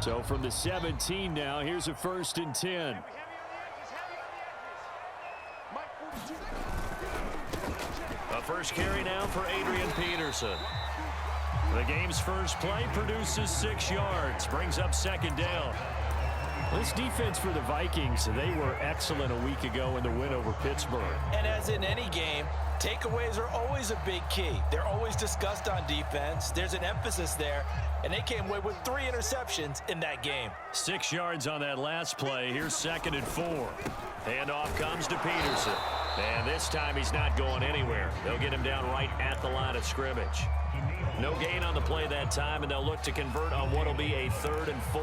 So from the 17 now, here's a 1st and 10. A first carry now for Adrian Peterson. The game's first play produces 6 yards, brings up 2nd down. This defense for the Vikings, they were excellent a week ago in the win over Pittsburgh. And as in any game, takeaways are always a big key. They're always discussed on defense. There's an emphasis there, and they came away with 3 interceptions in that game. 6 yards on that last play. Here's 2nd and 4. Handoff comes to Peterson. And this time he's not going anywhere. They'll get him down right at the line of scrimmage. No gain on the play that time, and they'll look to convert on what will be a 3rd and 4.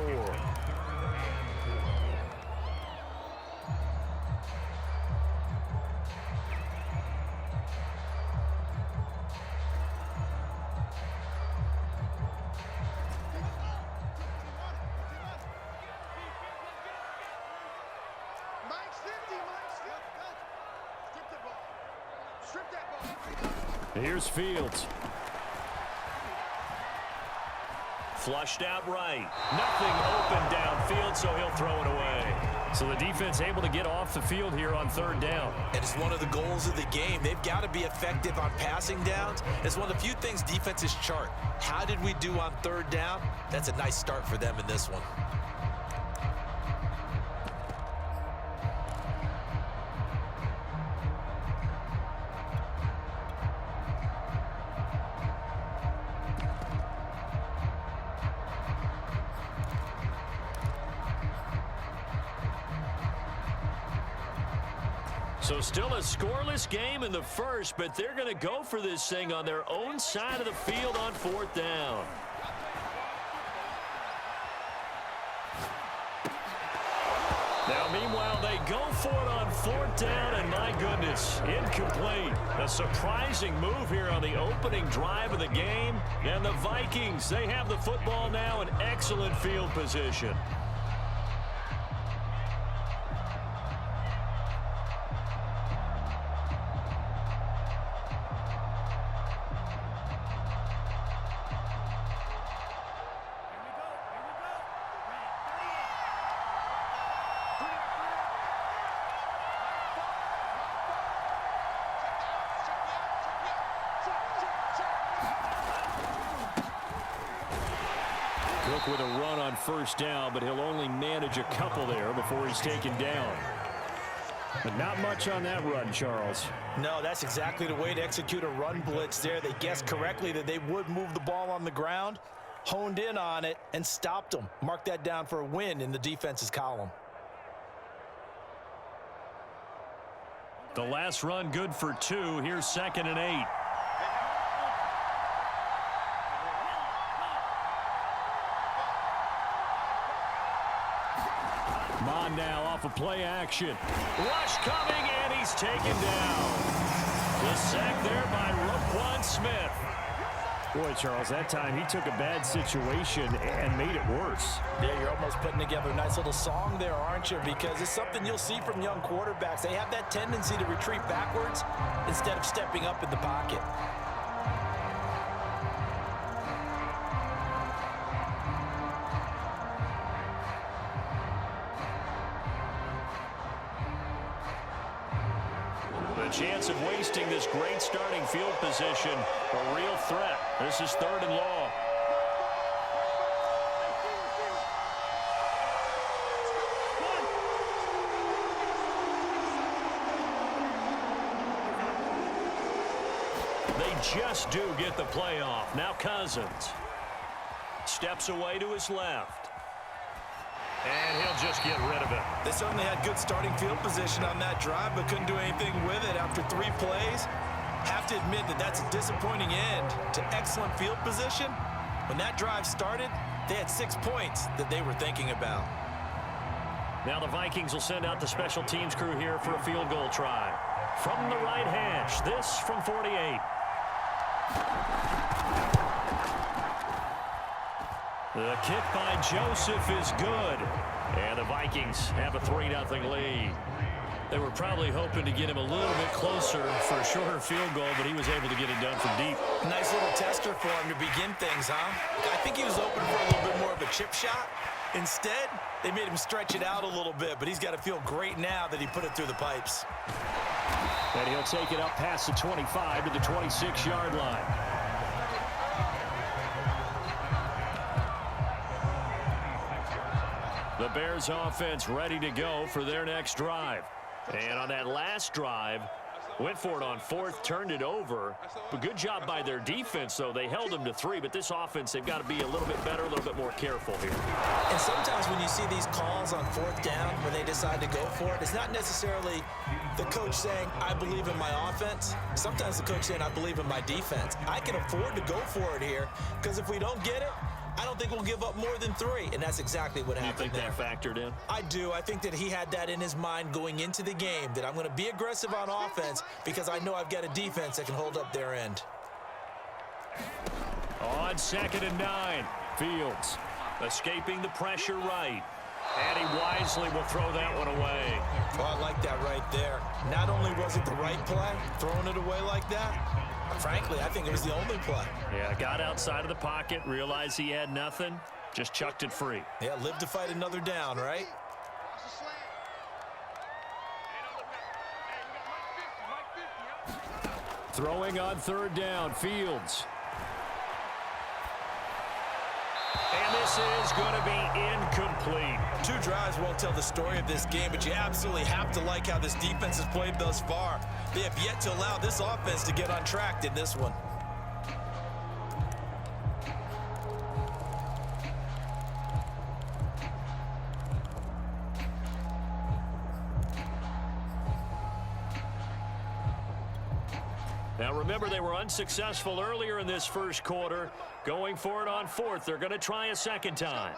Here's Fields. Flushed out right. Nothing open downfield, so he'll throw it away. So the defense able to get off the field here on 3rd down. And it's one of the goals of the game. They've got to be effective on passing downs. It's one of the few things defenses chart. How did we do on 3rd down? That's a nice start for them in this one. So still a scoreless game in the first, but they're going to go for this thing on their own side of the field on 4th down. Now, meanwhile, they go for it on 4th down, and my goodness, incomplete. A surprising move here on the opening drive of the game. And the Vikings, they have the football now in excellent field position. Cook with a run on 1st down, but he'll only manage a couple there before he's taken down. But not much on that run, Charles. No, that's exactly the way to execute a run blitz there. They guessed correctly that they would move the ball on the ground, honed in on it, and stopped them. Mark that down for a win in the defense's column. The last run good for 2. Here's 2nd and 8. Mon now off of play action. Rush coming, and he's taken down. The sack there by Roquan Smith. Boy, Charles, that time he took a bad situation and made it worse. Yeah, you're almost putting together a nice little song there, aren't you? Because it's something you'll see from young quarterbacks. They have that tendency to retreat backwards instead of stepping up in the pocket. Chance of wasting this great starting field position, a real threat. This is 3rd and long. They just do get the play off. Now Cousins steps away to his left. And he'll just get rid of it. They certainly had good starting field position on that drive, but couldn't do anything with it after 3 plays. Have to admit that that's a disappointing end to excellent field position. When that drive started, they had 6 points that they were thinking about. Now the Vikings will send out the special teams crew here for a field goal try. From the right hash, this from 48. The kick by Joseph is good. And the Vikings have a 3-0 lead. They were probably hoping to get him a little bit closer for a shorter field goal, but he was able to get it done from deep. Nice little tester for him to begin things, huh? I think he was open for a little bit more of a chip shot. Instead, they made him stretch it out a little bit, but he's got to feel great now that he put it through the pipes. And he'll take it up past the 25 to the 26-yard line. The Bears offense ready to go for their next drive. And on that last drive, went for it on fourth, turned it over. But good job by their defense, though. They held them to 3, but this offense, they've got to be a little bit better, a little bit more careful here. And sometimes when you see these calls on fourth down, when they decide to go for it, it's not necessarily the coach saying, I believe in my offense. Sometimes the coach saying, I believe in my defense. I can afford to go for it here, because if we don't get it, I don't think we'll give up more than 3, and that's exactly what happened there. You think that factored in? I do. I think that he had that in his mind going into the game, that I'm going to be aggressive on offense because I know I've got a defense that can hold up their end. On 2nd and 9, Fields escaping the pressure right. And he wisely will throw that one away. Oh, I like that right there. Not only was it the right play, throwing it away like that, frankly, I think it was the only play. Yeah, got outside of the pocket, realized he had nothing, just chucked it free. Yeah, live to fight another down, right? Throwing on 3rd down, Fields. And this is going to be incomplete. 2 drives won't tell the story of this game, but you absolutely have to like how this defense has played thus far. They have yet to allow this offense to get on track in this one. Now remember, they were unsuccessful earlier in this first quarter. Going for it on 4th. They're going to try a second time.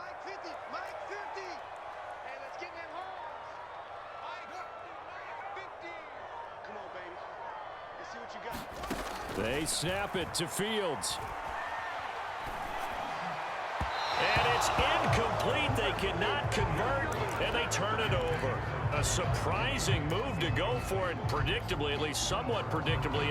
They snap it to Fields. And it's incomplete. They cannot convert, and they turn it over. A surprising move to go for it, predictably, at least somewhat predictably.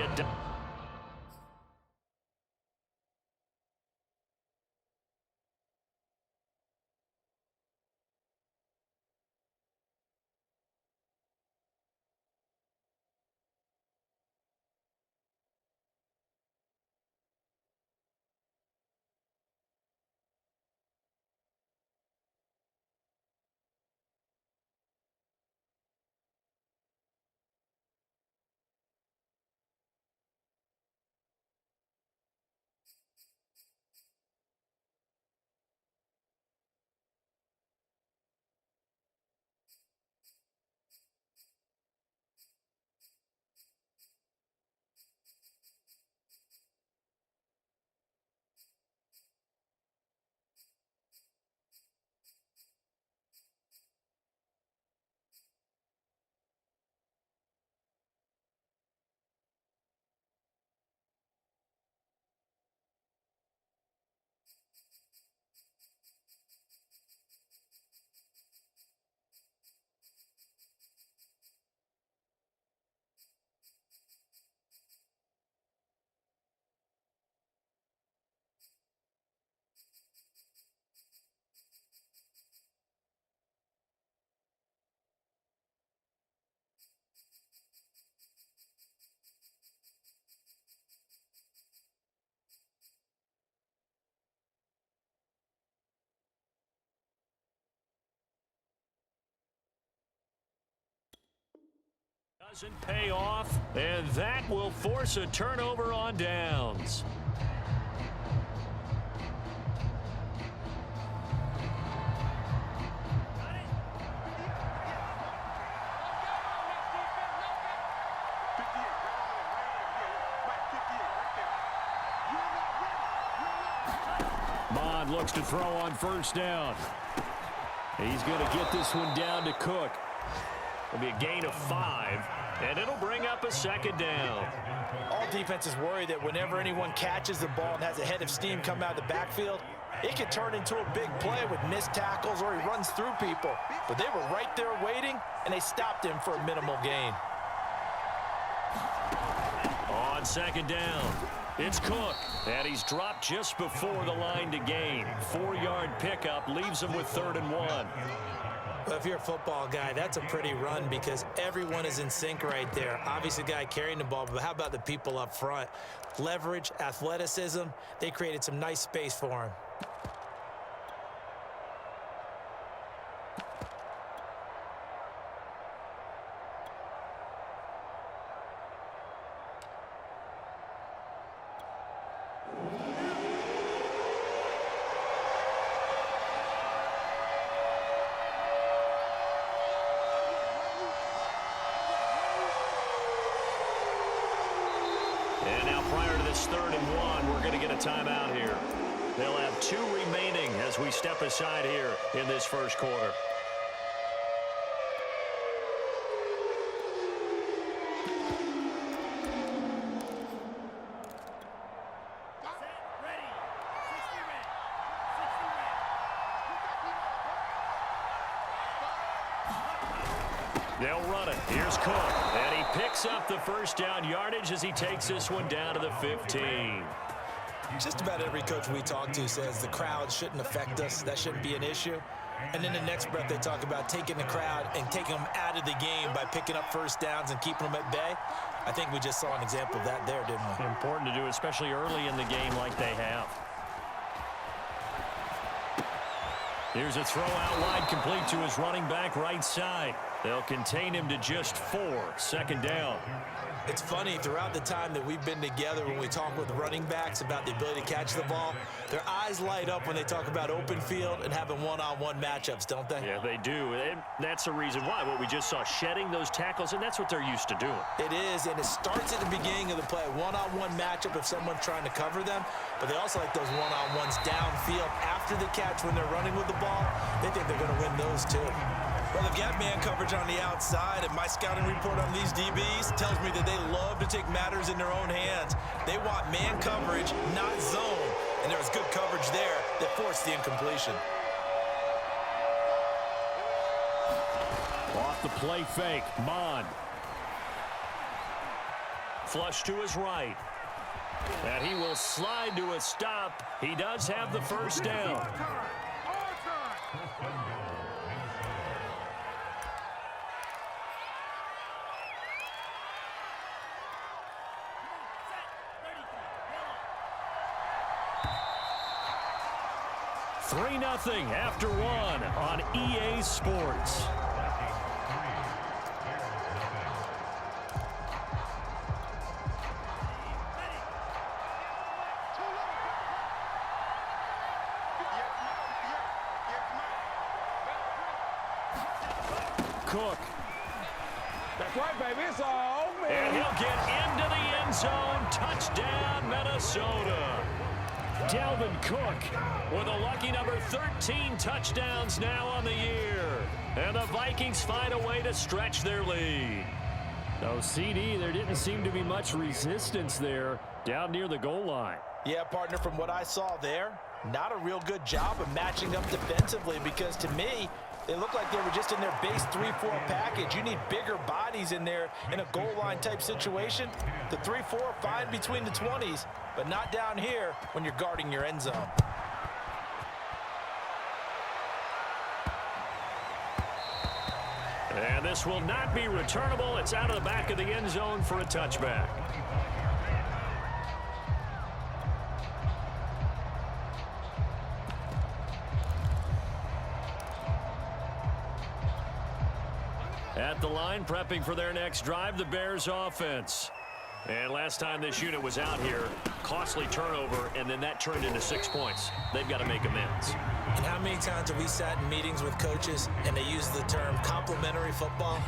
Doesn't pay off, and that will force a turnover on downs. Mond looks to throw on 1st down. He's going to get this one down to Cook. It'll be a gain of 5, and it'll bring up a 2nd down. All defenses worry that whenever anyone catches the ball and has a head of steam come out of the backfield, it could turn into a big play with missed tackles or he runs through people. But they were right there waiting, and they stopped him for a minimal gain. On 2nd down, it's Cook. And he's dropped just before the line to gain. 4-yard pickup leaves him with 3rd and 1. Well, if you're a football guy, that's a pretty run because everyone is in sync right there. Obviously, the guy carrying the ball, but how about the people up front? Leverage, athleticism, they created some nice space for him. And now prior to this 3rd and 1, we're going to get a timeout here. They'll have 2 remaining as we step aside here in this first quarter. They'll run it. Here's Cook. And he picks up the first down yardage as he takes this one down to the 15. Just about every coach we talk to says the crowd shouldn't affect us. That shouldn't be an issue. And in the next breath, they talk about taking the crowd and taking them out of the game by picking up first downs and keeping them at bay. I think we just saw an example of that there, didn't we? Important to do, especially early in the game like they have. Here's a throw out wide, complete to his running back right side. They'll contain him to just 4. 2nd down. It's funny, throughout the time that we've been together, when we talk with running backs about the ability to catch the ball, their eyes light up when they talk about open field and having one-on-one matchups, don't they? Yeah, they do. And that's the reason why. What we just saw, shedding those tackles, and that's what they're used to doing. It is, and it starts at the beginning of the play. One-on-one matchup if someone's trying to cover them, but they also like those one-on-ones downfield after the catch when they're running with the ball. They think they're going to win those too. Well, they've got man coverage on the outside, and my scouting report on these DBs tells me that they love to take matters in their own hands. They want man coverage, not zone, and there was good coverage there that forced the incompletion. Off the play fake, Mond. Flush to his right. And he will slide to a stop. He does have the first down. Three 0 after 1 on EA Sports. Cook. That's right, baby. It's all over. And he'll get into the end zone. Touchdown, Minnesota. Dalvin Cook with a lucky number 13 touchdowns now on the year. And the Vikings find a way to stretch their lead. No, CD, there didn't seem to be much resistance there down near the goal line. Yeah, partner, from what I saw there, not a real good job of matching up defensively because to me, they look like they were just in their base 3-4 package. You need bigger bodies in there in a goal line type situation. The 3-4 fine between the 20s, but not down here when you're guarding your end zone. And this will not be returnable. It's out of the back of the end zone for a touchback. At the line, prepping for their next drive, the Bears offense. And last time this unit was out here, costly turnover, and then that turned into 6 points. They've got to make amends. And how many times have we sat in meetings with coaches and they use the term complementary football?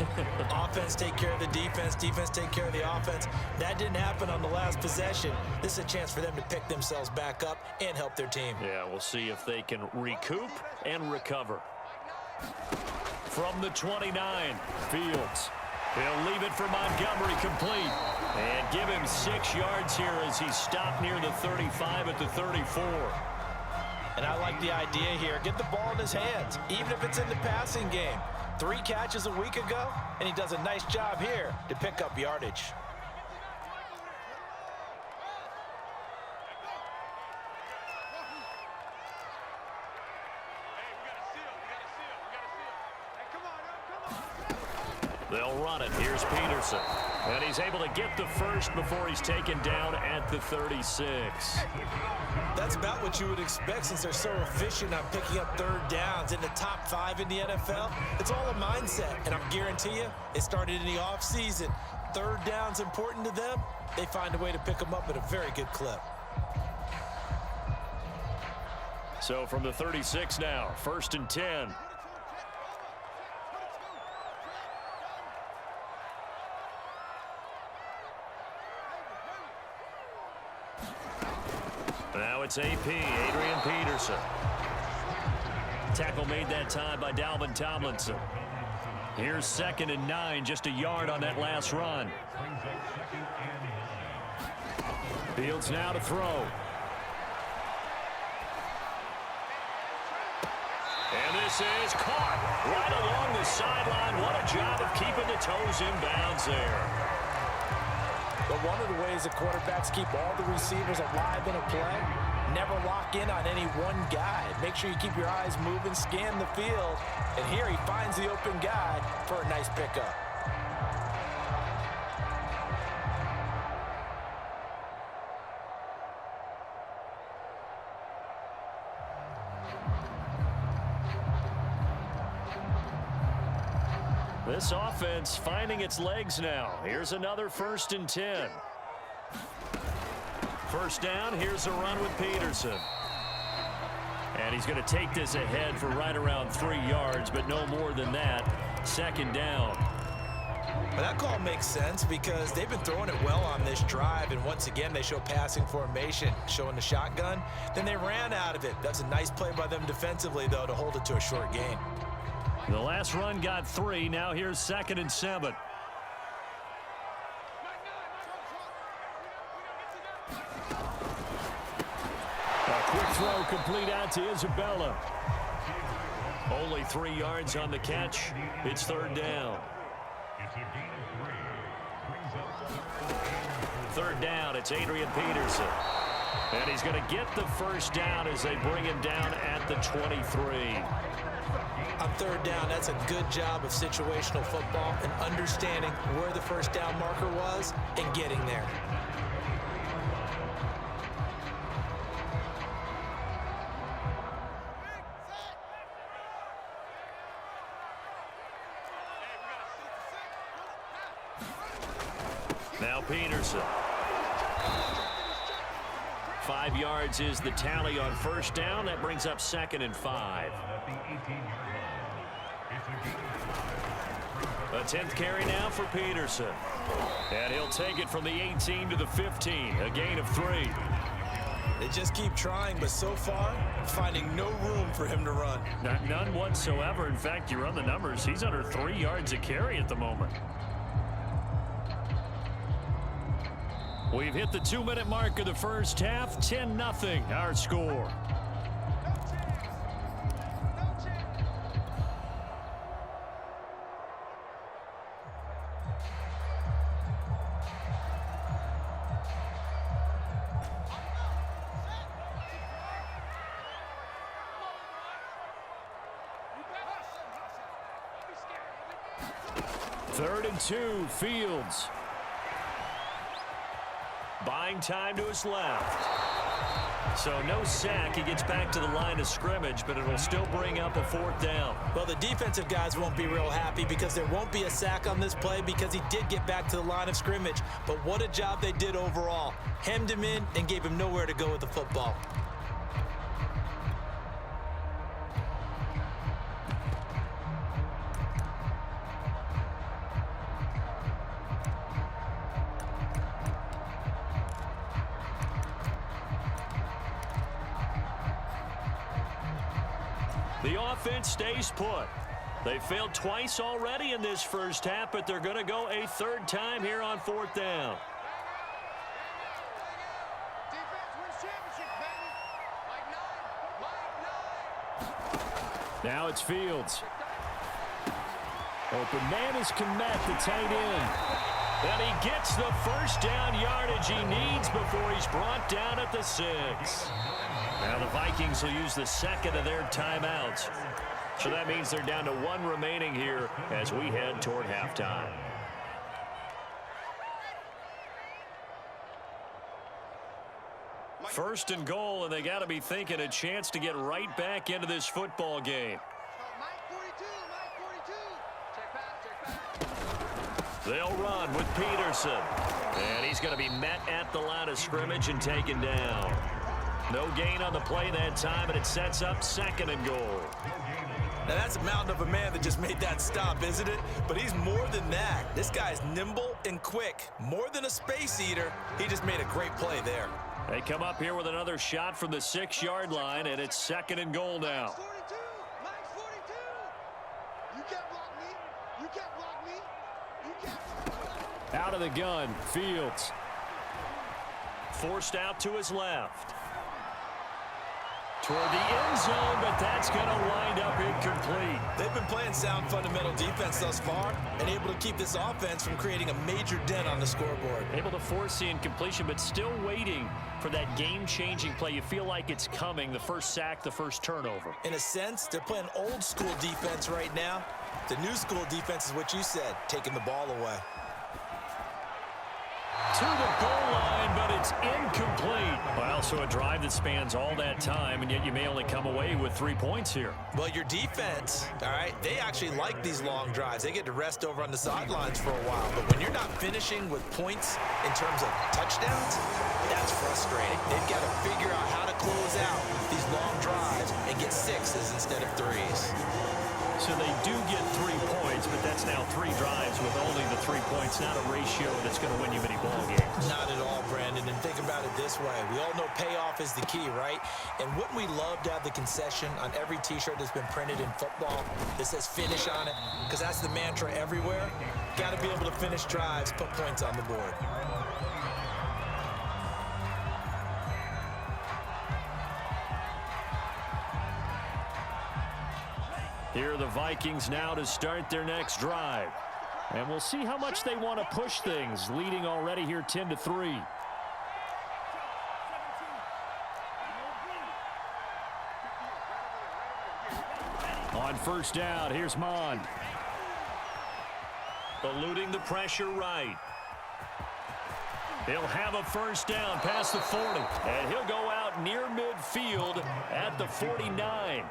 Offense take care of the defense, defense take care of the offense. That didn't happen on the last possession. This is a chance for them to pick themselves back up and help their team. Yeah, we'll see if they can recoup and recover. From the 29, Fields. He'll leave it for Montgomery complete. And give him 6 yards here as he's stopped near the 35 at the 34. And I like the idea here. Get the ball in his hands, even if it's in the passing game. 3 catches a week ago, and he does a nice job here to pick up yardage. They'll run it. Here's Peterson. And he's able to get the first before he's taken down at the 36. That's about what you would expect since they're so efficient on picking up third downs in the top 5 in the NFL. It's all a mindset, and I guarantee you it started in the offseason. Third down's important to them. They find a way to pick them up at a very good clip. So from the 36 now, 1st and 10. Now it's AP, Adrian Peterson. Tackle made that time by Dalvin Tomlinson. Here's 2nd and 9, just a yard on that last run. Fields now to throw. And this is caught right along the sideline. What a job of keeping the toes in bounds there. But one of the ways the quarterbacks keep all the receivers alive in a play, never lock in on any one guy. Make sure you keep your eyes moving, scan the field. And here he finds the open guy for a nice pickup. This offense finding its legs now. Here's another 1st and 10. First down, here's a run with Peterson. And he's going to take this ahead for right around 3 yards, but no more than that. 2nd down. But that call makes sense because they've been throwing it well on this drive, and once again they show passing formation, showing the shotgun. Then they ran out of it. That's a nice play by them defensively, though, to hold it to a short gain. The last run got 3. Now here's 2nd and 7. A quick throw complete out to Isabella. Only 3 yards on the catch. It's 3rd down. 3rd down, it's Adrian Peterson. And he's going to get the first down as they bring him down at the 23. On 3rd down, that's a good job of situational football and understanding where the first down marker was and getting there. Now Peterson. 5 yards is the tally on first down. That brings up 2nd and 5. A 10th carry now for Peterson. And he'll take it from the 18 to the 15. A gain of 3. They just keep trying, but so far, finding no room for him to run. None whatsoever. In fact, you run the numbers. He's under 3 yards a carry at the moment. We've hit the 2-minute mark of the first half. 10-0 our score. Third and 2, Fields. Buying time to his left. So no sack. He gets back to the line of scrimmage, but it'll still bring up a 4th down. Well, the defensive guys won't be real happy because there won't be a sack on this play because he did get back to the line of scrimmage. But what a job they did overall. Hemmed him in and gave him nowhere to go with the football. The offense stays put. They failed twice already in this first half, but they're going to go a 3rd time here on 4th down. Now it's Fields. Open man is Kmet, the tight end. And he gets the first down yardage he needs before he's brought down at the 6. Now the Vikings will use the 2nd of their timeouts. So that means they're down to 1 remaining here as we head toward halftime. First and goal, and they got to be thinking a chance to get right back into this football game. They'll run with Peterson. And he's going to be met at the line of scrimmage and taken down. No gain on the play that time, and it sets up 2nd and goal. Now that's a mountain of a man that just made that stop, isn't it? But he's more than that. This guy's nimble and quick. More than a space eater. He just made a great play there. They come up here with another shot from the 6-yard line, and it's 2nd and goal now. Out of the gun, Fields. Forced out to his left. Toward the end zone, but that's going to wind up incomplete. They've been playing sound fundamental defense thus far and able to keep this offense from creating a major dent on the scoreboard. Able to force the incompletion, but still waiting for that game-changing play. You feel like it's coming, the first sack, the first turnover. In a sense, they're playing old-school defense right now. The new-school defense is what you said, taking the ball away. To the goal line, but it's incomplete. Well, so a drive that spans all that time, and yet you may only come away with 3 points here. Well, your defense, all right, they actually like these long drives. They get to rest over on the sidelines for a while. But when you're not finishing with points in terms of touchdowns, that's frustrating. They've got to figure out how to close out these long drives and get 6s instead of 3s. So they do get 3 points, but that's now 3 drives with only the 3 points. Not a ratio that's going to win you many ball games. Not at all, Brandon. And think about it this way. We all know payoff is the key, right? And wouldn't we love to have the concession on every T-shirt that's been printed in football that says finish on it? Because that's the mantra everywhere. Got to be able to finish drives, put points on the board. Here are the Vikings now to start their next drive. And we'll see how much they want to push things, leading already here 10-3. On first down, here's Mond. Eluding the pressure right. He'll have a first down past the 40. And he'll go out near midfield at the 49.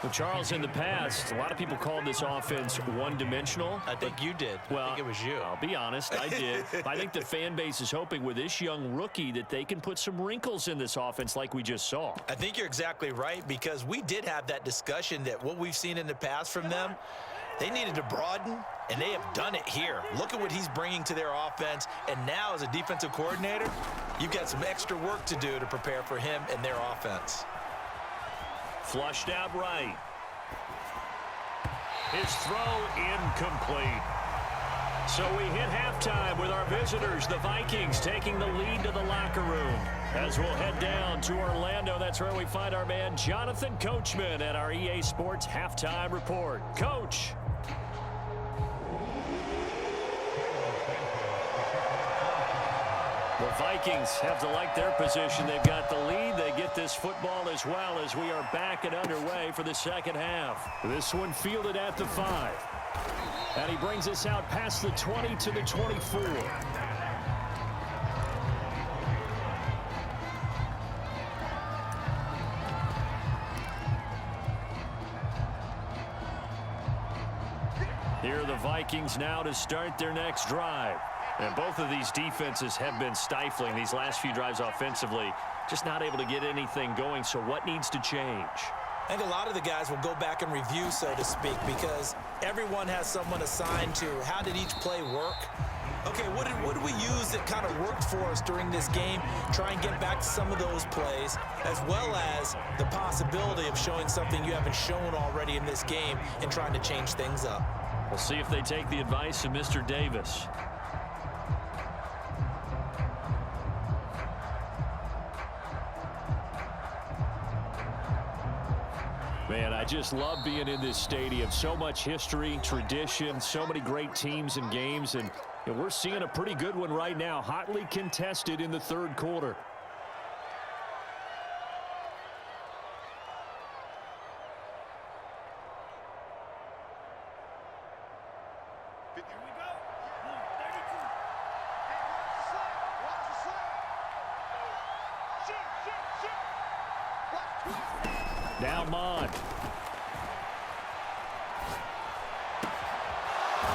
Well, Charles, in the past, a lot of people called this offense one-dimensional. I think you did. Well, I think it was you. I'll be honest, I did. I think the fan base is hoping with this young rookie that they can put some wrinkles in this offense like we just saw. I think you're exactly right, because we did have that discussion that what we've seen in the past from them, they needed to broaden, and they have done it here. Look at what he's bringing to their offense, and now as a defensive coordinator, you've got some extra work to do to prepare for him and their offense. Flushed out right. His throw incomplete. So we hit halftime with our visitors, the Vikings, taking the lead to the locker room. As we'll head down to Orlando, that's where we find our man Jonathan Coachman at our EA Sports Halftime Report. Coach. The Vikings have to like their position. They've got the lead. They get this football as well as we are back and underway for the second half. This one fielded at the 5. And he brings us out past the 20 to the 24. Here are the Vikings now to start their next drive. And both of these defenses have been stifling these last few drives offensively. Just not able to get anything going. So what needs to change? I think a lot of the guys will go back and review, so to speak, because everyone has someone assigned to how did each play work. Okay, what did we use that kind of worked for us during this game? Try and get back to some of those plays, as well as the possibility of showing something you haven't shown already in this game and trying to change things up. We'll see if they take the advice of Mr. Davis. Man, I just love being in this stadium. So much history, tradition, so many great teams and games, and we're seeing a pretty good one right now, hotly contested in the third quarter. Now Mond.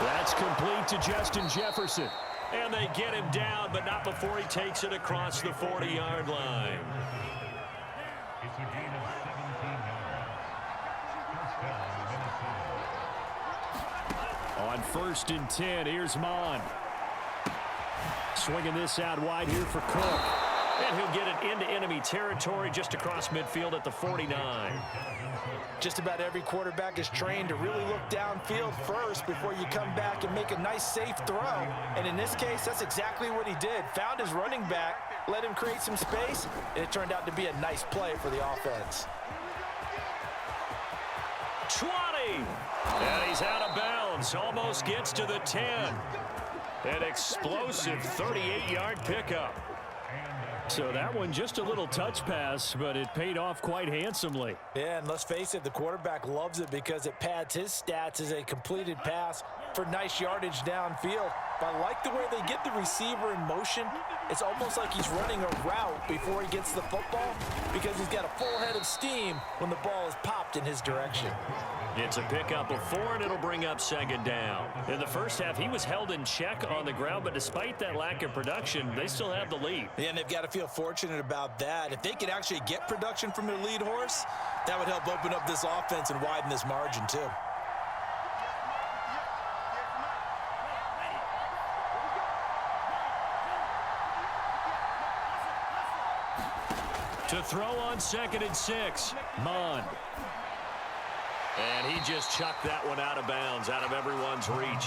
That's complete to Justin Jefferson. And they get him down, but not before he takes it across the 40-yard line. It's a gain of 17 yards. On 1st and 10, here's Mond. Swinging this out wide here for Cook. And he'll get it into enemy territory just across midfield at the 49. Just about every quarterback is trained to really look downfield first before you come back and make a nice, safe throw. And in this case, that's exactly what he did. Found his running back, let him create some space, and it turned out to be a nice play for the offense. 20. And he's out of bounds. Almost gets to the 10. An explosive 38-yard pickup. So that one just a little touch pass, but it paid off quite handsomely. Yeah, and let's face it, the quarterback loves it because it pads his stats as a completed pass for nice yardage downfield. But I like the way they get the receiver in motion. It's almost like he's running a route before he gets the football because he's got a full head of steam when the ball is popped in his direction. It's a pickup of 4, and it'll bring up 2nd down. In the first half, he was held in check on the ground, but despite that lack of production, they still have the lead. Yeah, and they've got to feel fortunate about that. If they could actually get production from their lead horse, that would help open up this offense and widen this margin too. To throw on 2nd and 6, Mond. And he just chucked that one out of bounds, out of everyone's reach.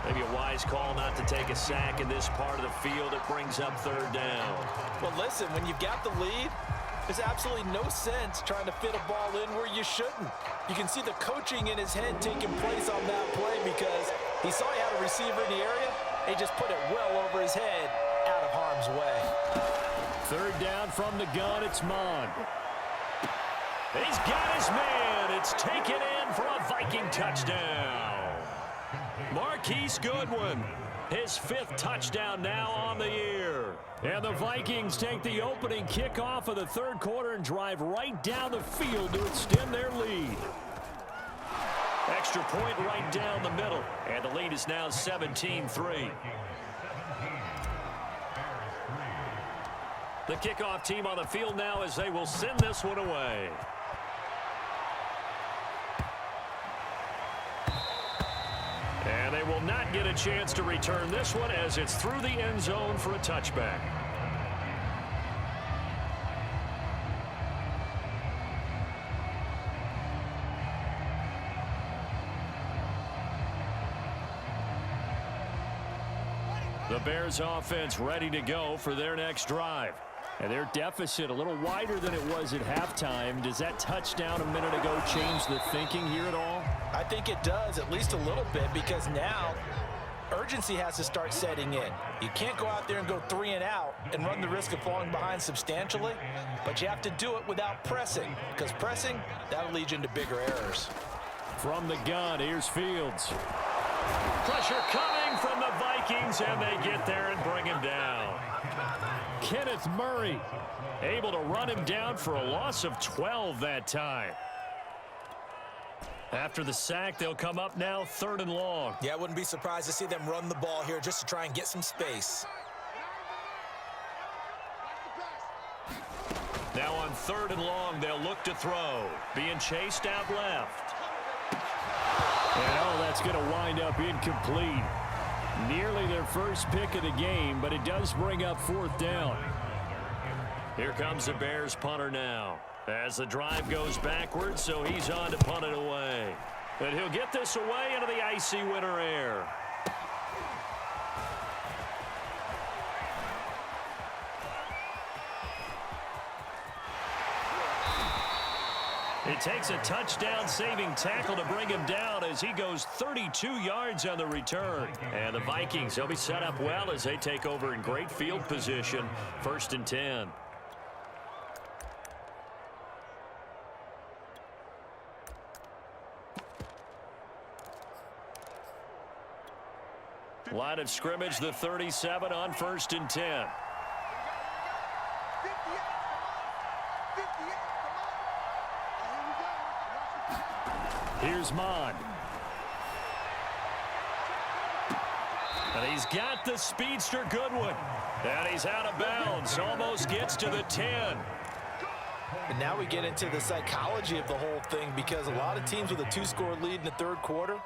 Maybe a wise call not to take a sack in this part of the field. It brings up 3rd down. Well, listen, when you've got the lead, there's absolutely no sense trying to fit a ball in where you shouldn't. You can see the coaching in his head taking place on that play because he saw he had a receiver in the area. He just put it well over his head, out of harm's way. 3rd down from the gun, it's Mond. He's got his man. It's taken in for a Viking touchdown. Marquise Goodwin, his 5th touchdown now on the year. And the Vikings take the opening kickoff of the 3rd quarter and drive right down the field to extend their lead. Extra point right down the middle. And the lead is now 17-3. The kickoff team on the field now as they will send this one away. And they will not get a chance to return this one as it's through the end zone for a touchback. The Bears offense ready to go for their next drive. And their deficit a little wider than it was at halftime. Does that touchdown a minute ago change the thinking here at all? I think it does, at least a little bit, because now urgency has to start setting in. You can't go out there and go 3 and out and run the risk of falling behind substantially, but you have to do it without pressing, because pressing, that'll lead you into bigger errors. From the gun, here's Fields. Pressure coming from the Vikings, and they get there and bring him down. Kenneth Murray able to run him down for a loss of 12 that time. After the sack, they'll come up now 3rd and long. Yeah, I wouldn't be surprised to see them run the ball here just to try and get some space. Now on 3rd and long, they'll look to throw. Being chased out left. And that's going to wind up incomplete. Nearly their first pick of the game, but it does bring up 4th down. Here comes the Bears punter now. As the drive goes backwards, so he's on to punt it away. And he'll get this away into the icy winter air. It takes a touchdown-saving tackle to bring him down as he goes 32 yards on the return. And the Vikings, they'll be set up well as they take over in great field position. 1st and 10. Line of scrimmage, the 37 on 1st and 10. Here's Mon. And he's got the speedster Goodwin. And he's out of bounds. Almost gets to the 10. And now we get into the psychology of the whole thing, because a lot of teams with a 2-score lead in the third quarter,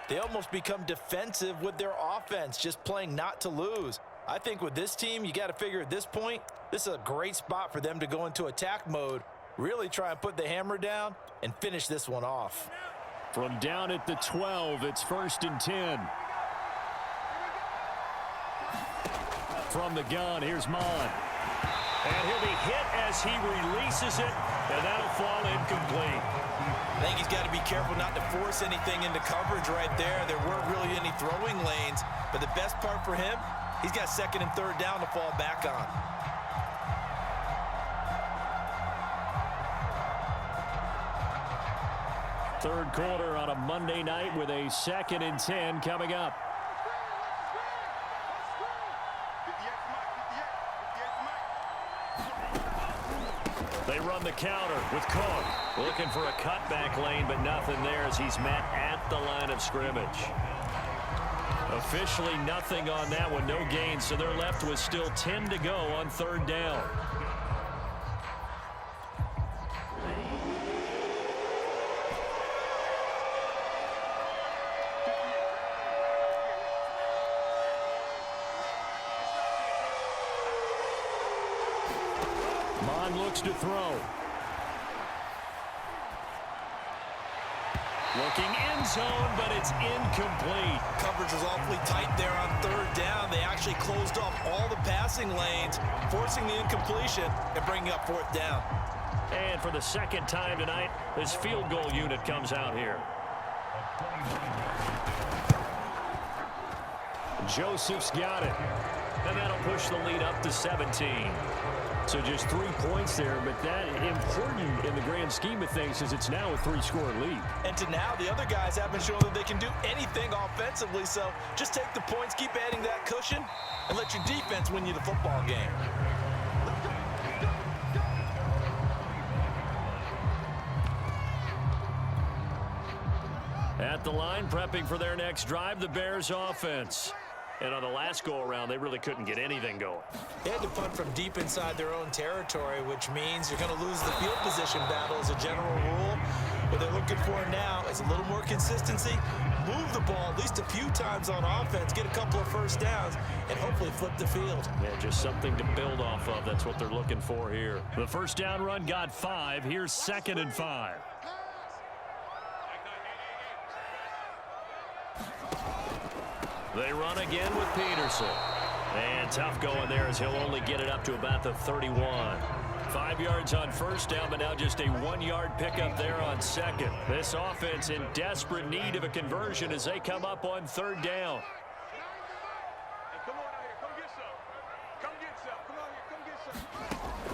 they almost become defensive with their offense, just playing not to lose. I think with this team, you got to figure at this point, this is a great spot for them to go into attack mode, really try and put the hammer down and finish this one off. From down at the 12, it's 1st and 10. From the gun, here's Mon. And he'll be hit as he releases it, and that'll fall incomplete. I think he's got to be careful not to force anything into coverage right there. There weren't really any throwing lanes, but the best part for him, he's got 2nd and 3rd down to fall back on. Third quarter on a Monday night with a 2nd and 10 coming up. They run the counter with Cook. Looking for a cutback lane, but nothing there as he's met at the line of scrimmage. Officially nothing on that one, no gain, so they're left with still 10 to go on 3rd down. Mon looks to throw. Looking end zone, but it's incomplete. Coverage was awfully tight there on 3rd down. They actually closed off all the passing lanes, forcing the incompletion and bringing up 4th down. And for the 2nd time tonight, this field goal unit comes out here. Joseph's got it. And that'll push the lead up to 17. So just 3 points there, but that important in the grand scheme of things is it's now a 3-score lead. And to now, the other guys haven't shown that they can do anything offensively, so just take the points, keep adding that cushion, and let your defense win you the football game. At the line, prepping for their next drive, the Bears offense. And on the last go-around, they really couldn't get anything going. They had to punt from deep inside their own territory, which means you're going to lose the field position battle as a general rule. What they're looking for now is a little more consistency, move the ball at least a few times on offense, get a couple of 1st downs, and hopefully flip the field. Yeah, just something to build off of. That's what they're looking for here. The 1st down run got 5. Here's 2nd and 5. They run again with Peterson. And tough going there as he'll only get it up to about the 31. 5 yards on 1st down, but now just a 1-yard pickup there on 2nd. This offense in desperate need of a conversion as they come up on 3rd down.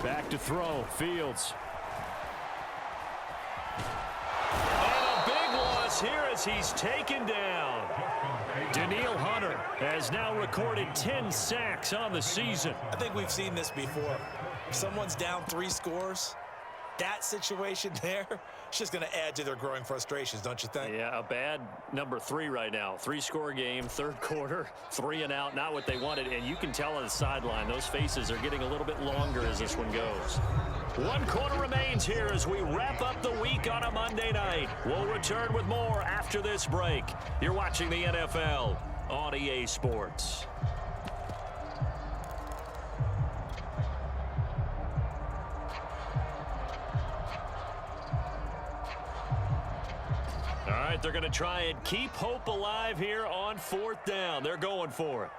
Back to throw. Fields. And a big loss here as he's taken down. Daniil Hunter has now recorded 10 sacks on the season. I think we've seen this before. If someone's down 3 scores, that situation there, it's just going to add to their growing frustrations, don't you think? Yeah, a bad number 3 right now. 3-score game, 3rd quarter, 3 and out, not what they wanted. And you can tell on the sideline, those faces are getting a little bit longer as this one goes. 1 quarter remains here as we wrap up the week on a Monday night. We'll return with more after this break. You're watching the NFL on EA Sports. All right, they're going to try and keep hope alive here on 4th down. They're going for it.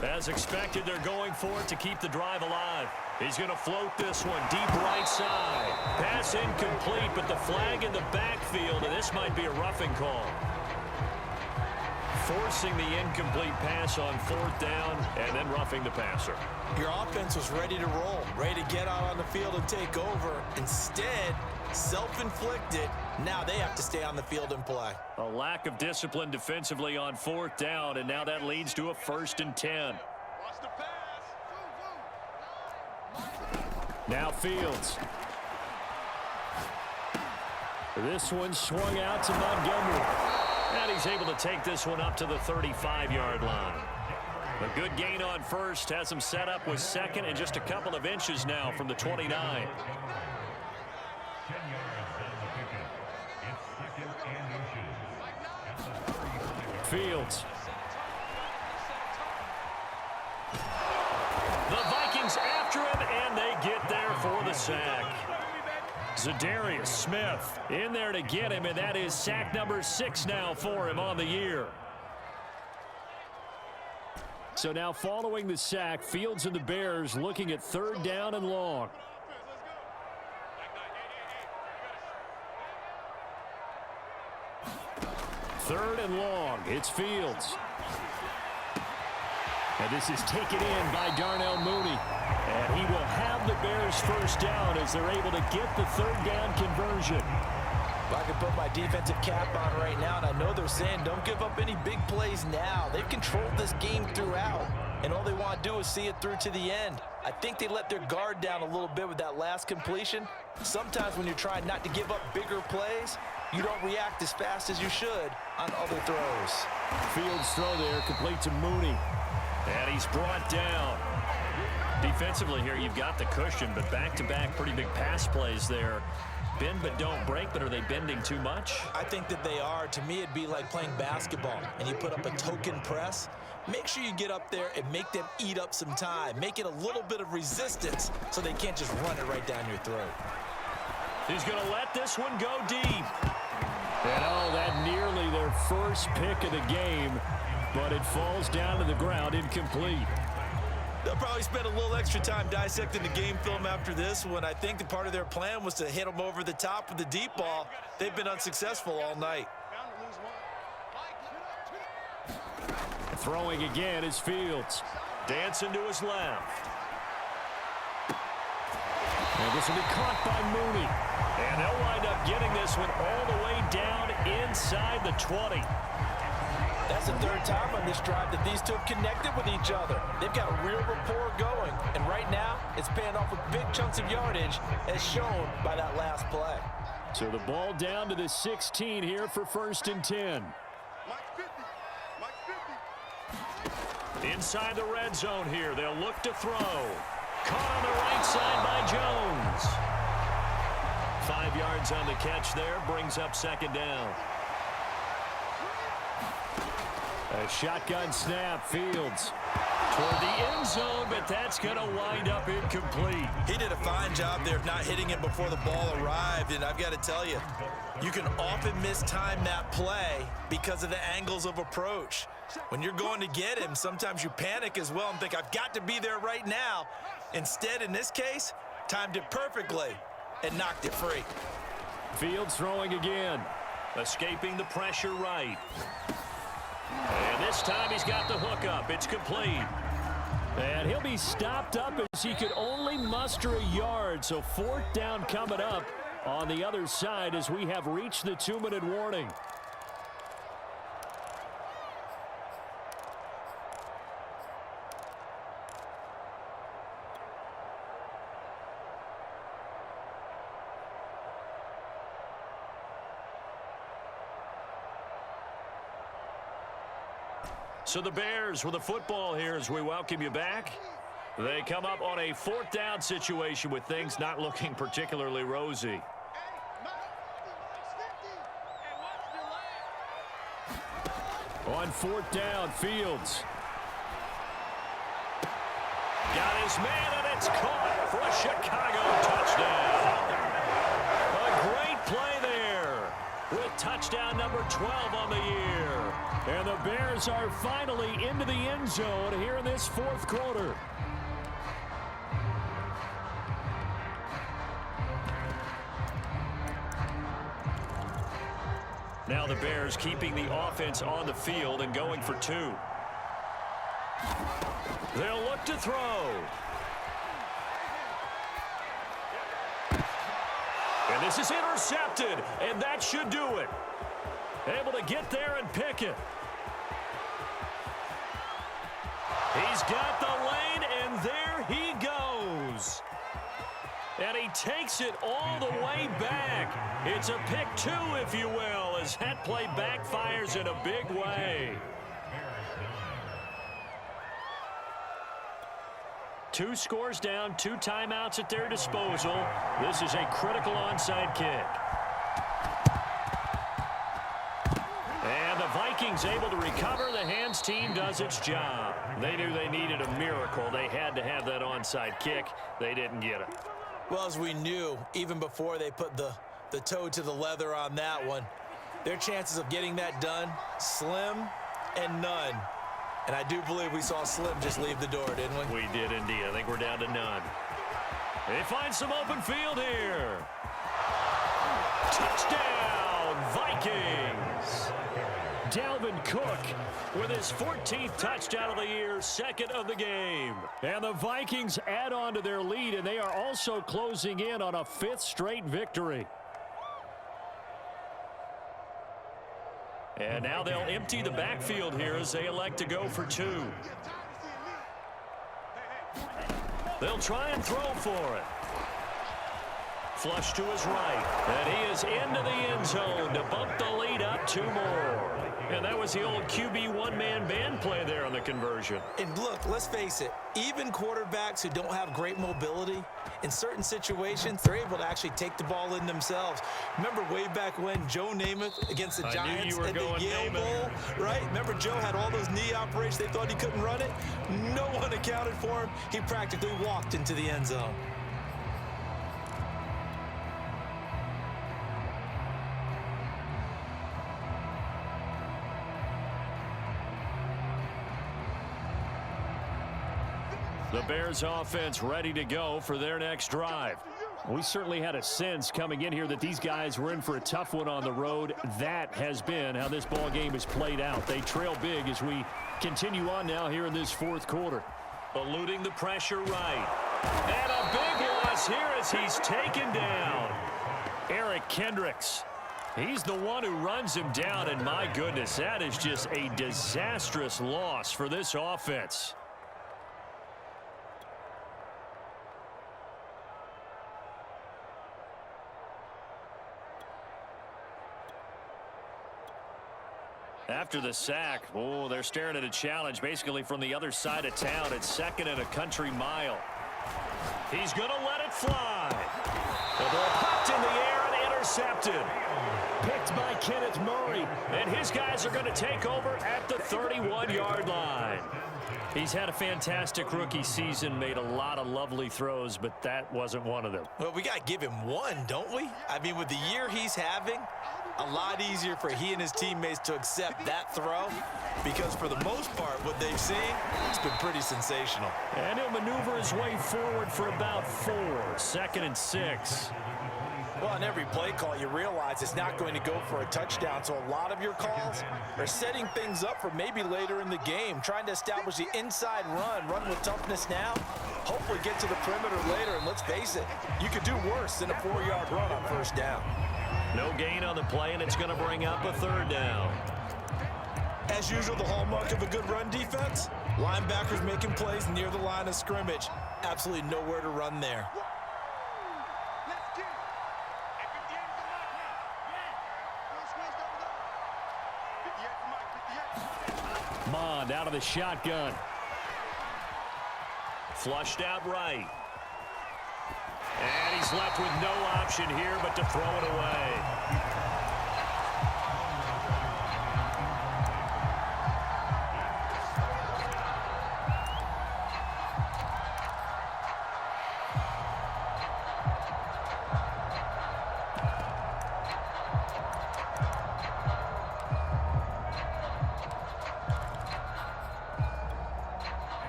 As expected, they're going for it to keep the drive alive. He's going to float this one deep right side. Pass incomplete, but the flag in the backfield, and this might be a roughing call. Forcing the incomplete pass on 4th down and then roughing the passer. Your offense was ready to roll, ready to get out on the field and take over. Instead, self-inflicted. Now they have to stay on the field and play. A lack of discipline defensively on 4th down, and now that leads to a 1st and 10. Now Fields. This one swung out to Montgomery. And he's able to take this one up to the 35-yard line. A good gain on first has him set up with second and just a couple of inches now from the 29. 10 yards on the pickup. It's second and inches. At the 35-yard Fields. The Vikings after him, and they get there for the sack. Zadarius Smith in there to get him, and that is sack number 6 now for him on the year. So now following the sack, Fields and the Bears looking at 3rd down and long. Third and long. It's Fields. And this is taken in by Darnell Mooney. And he will have the Bears first down as they're able to get the 3rd down conversion. If I could put my defensive cap on right now, and I know they're saying don't give up any big plays now. They've controlled this game throughout, and all they want to do is see it through to the end. I think they let their guard down a little bit with that last completion. Sometimes when you're trying not to give up bigger plays, you don't react as fast as you should on other throws. Fields throw there, complete to Mooney. And he's brought down. Defensively here, you've got the cushion, but back-to-back pretty big pass plays there. Bend but don't break, but are they bending too much? I think that they are. To me, it'd be like playing basketball, and you put up a token press. Make sure you get up there and make them eat up some time. Make it a little bit of resistance so they can't just run it right down your throat. He's going to let this one go deep. And oh, that nearly their first pick of the game, but it falls down to the ground incomplete. They'll probably spend a little extra time dissecting the game film after this one. I think the part of their plan was to hit them over the top with the deep ball. They've been unsuccessful all night. Throwing again is Fields. Dancing to his left. And this will be caught by Mooney. And they'll wind up getting this one all the way down inside the 20. That's the 3rd time on this drive that these two have connected with each other. They've got a real rapport going, and right now it's paying off with big chunks of yardage as shown by that last play. So the ball down to the 16 here for 1st and 10. Inside the red zone here, they'll look to throw. Caught on the right side by Jones. 5 yards on the catch there, brings up 2nd down. A shotgun snap, Fields toward the end zone, but that's going to wind up incomplete. He did a fine job there of not hitting him before the ball arrived, and I've got to tell you, you can often mistime that play because of the angles of approach. When you're going to get him, sometimes you panic as well and think, I've got to be there right now. Instead, in this case, timed it perfectly and knocked it free. Fields throwing again. Escaping the pressure right. And this time he's got the hook up. It's complete. And he'll be stopped up as he could only muster a yard. So 4th down coming up on the other side as we have reached the 2-minute warning. So the Bears with the football here as we welcome you back. They come up on a 4th down situation with things not looking particularly rosy. On 4th down, Fields. Got his man, and it's caught for a Chicago touchdown. A great play there with touchdown number 12 on the year. And the Bears are finally into the end zone here in this 4th quarter. Now the Bears keeping the offense on the field and going for 2. They'll look to throw. And this is intercepted, and that should do it. Able to get there and pick it. He's got the leg. takes it all the way back. It's a pick 2, if you will, as that play backfires in a big way. 2 scores down, 2 timeouts at their disposal. This is a critical onside kick. And the Vikings able to recover. The hands team does its job. They knew they needed a miracle. They had to have that onside kick. They didn't get it. Well, as we knew, even before they put the toe to the leather on that one, their chances of getting that done, slim and none. And I do believe we saw Slim just leave the door, didn't we? We did indeed. I think we're down to none. They find some open field here. Touchdown, Vikings. Dalvin Cook with his 14th touchdown of the year, 2nd of the game. And the Vikings add on to their lead, and they are also closing in on a 5th straight victory. And now they'll empty the backfield here as they elect to go for 2. They'll try and throw for it. Flush to his right. And he is into the end zone to bump the lead up 2 more. And that was the old QB one-man band play there on the conversion. And look, let's face it, even quarterbacks who don't have great mobility, in certain situations, they're able to actually take the ball in themselves. Remember way back when Joe Namath against the Giants at the Yale Bowl, right? Remember Joe had all those knee operations. They thought he couldn't run it. No one accounted for him. He practically walked into the end zone. The Bears offense ready to go for their next drive. We certainly had a sense coming in here that these guys were in for a tough one on the road. That has been how this ball game has played out. They trail big as we continue on now here in this 4th quarter. Eluding the pressure right. And a big loss here as he's taken down. Eric Kendricks. He's the one who runs him down, and my goodness, that is just a disastrous loss for this offense. After the sack, oh, they're staring at a challenge basically from the other side of town. It's 2nd and a country mile. He's going to let it fly. The ball popped in the air and intercepted. Picked by Kenneth Murray. And his guys are going to take over at the 31-yard line. He's had a fantastic rookie season, made a lot of lovely throws, but that wasn't one of them. Well, we got to give him one, don't we? I mean, with the year he's having, a lot easier for he and his teammates to accept that throw, because for the most part, what they've seen, it's been pretty sensational. And he'll maneuver his way forward for about 4, 2nd and 6. Well, on every play call, you realize it's not going to go for a touchdown, so a lot of your calls are setting things up for maybe later in the game, trying to establish the inside run with toughness now, hopefully get to the perimeter later, and let's face it, you could do worse than a 4-yard run on 1st down. No gain on the play, and it's going to bring up a 3rd down. As usual, the hallmark of a good run defense, linebackers making plays near the line of scrimmage. Absolutely nowhere to run there. Mond out of the shotgun. Flushed out right. And he's left with no option here but to throw it away.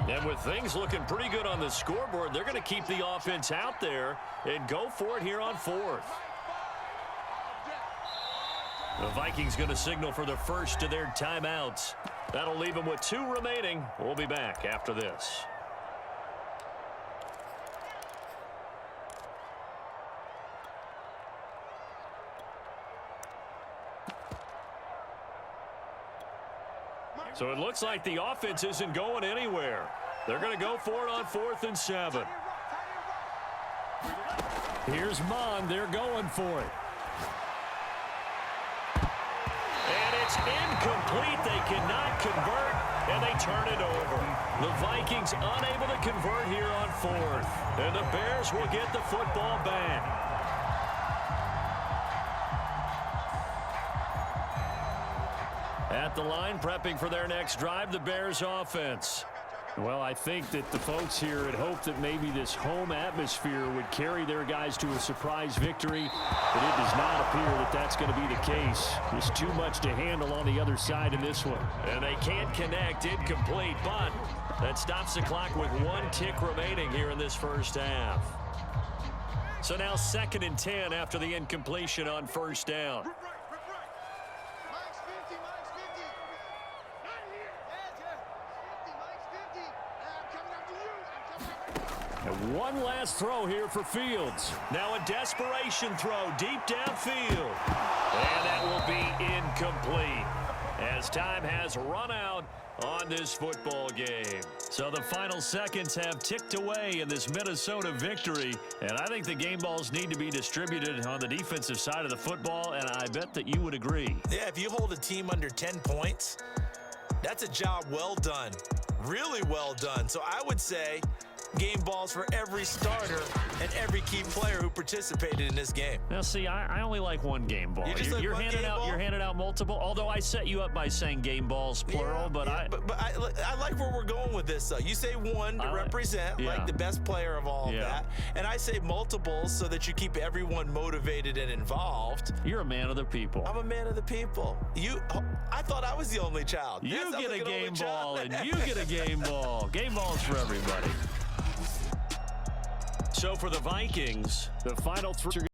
And with things looking pretty good on the scoreboard, they're going to keep the offense out there and go for it here on 4th. The Vikings going to signal for the first of their timeouts. That'll leave them with 2 remaining. We'll be back after this. So it looks like the offense isn't going anywhere. They're going to go for it on 4th and 7. Here's Munn. They're going for it. And it's incomplete. They cannot convert, and they turn it over. The Vikings unable to convert here on fourth. And the Bears will get the football back. At the line, prepping for their next drive, the Bears offense. Well, I think that the folks here had hoped that maybe this home atmosphere would carry their guys to a surprise victory, but it does not appear that that's going to be the case. There's too much to handle on the other side in this one. And they can't connect, incomplete, but that stops the clock with 1 tick remaining here in this first half. So now 2nd and 10 after the incompletion on first down. And one last throw here for Fields. Now a desperation throw deep downfield. And that will be incomplete as time has run out on this football game. So the final seconds have ticked away in this Minnesota victory. And I think the game balls need to be distributed on the defensive side of the football, and I bet that you would agree. Yeah, if you hold a team under 10 points, that's a job well done. Really well done. So I would say game balls for every starter and every key player who participated in this game. Now, see, I only like one game ball. You're handing out multiple. Although I set you up by saying game balls plural, yeah, but I like where we're going with this. Though you say one to represent like the best player of all of that, and I say multiples so that you keep everyone motivated and involved. You're a man of the people. I'm a man of the people. I thought I was the only child. You get a game ball, and you get a game ball. Game balls for everybody. So for the Vikings, the final 3